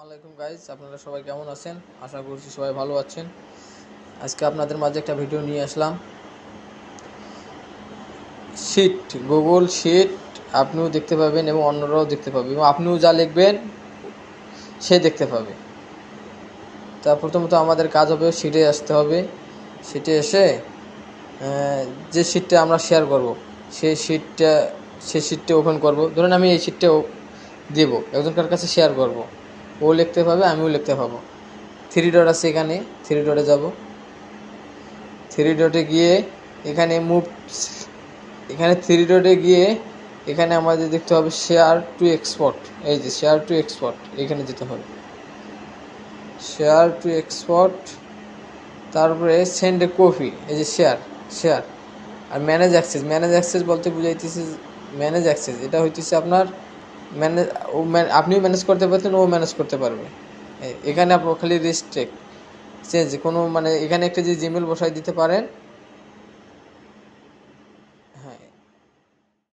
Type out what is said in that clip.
আলাইকুম গাইজ, আপনারা সবাই কেমন আছেন? আশা করছি সবাই ভালো আছেন। আজকে আপনাদের মাঝে একটা ভিডিও নিয়ে আসলাম। শিট, গুগল শিট আপনিও দেখতে পাবেন এবং অন্যরাও দেখতে পাবে, এবং আপনিও যা লিখবেন সে দেখতে পাবে। তা প্রথমত আমাদের কাজ হবে শিটে আসতে হবে। শিটে এসে যে শিটটা আমরা শেয়ার করব সেই শিটটা ওপেন করব। ধরুন আমি এই শিটটা দেব, একজনকার কাছে শেয়ার করব, ও লিখতে পাবে, আমিও লিখতে পাবো। থ্রি ডট আছে, এখানে থ্রি ডটে যাব। থ্রি ডটে গিয়ে এখানে থ্রি ডটে গিয়ে এখানে আমাদের দেখতে হবে শেয়ার টু এক্সপোর্ট। এই যে শেয়ার টু এক্সপোর্ট, এখানে যেতে হবে শেয়ার টু এক্সপোর্ট। তারপরে সেন্ড এ কপি, এই যে শেয়ার। আর ম্যানেজ অ্যাক্সেস বলতে বুঝাইতেছে ম্যানেজ অ্যাক্সেস, এটা হইতেছে আপনার ম্যানেজ। আপনিও ম্যানেজ করতে পারতেন, ও ম্যানেজ করতে পারবে। এখানে আপনার খালি রেস্ট্রিক্ট চেঞ্জ কোনো এখানে একটা যে জিমেল বসাই দিতে পারেন। হ্যাঁ,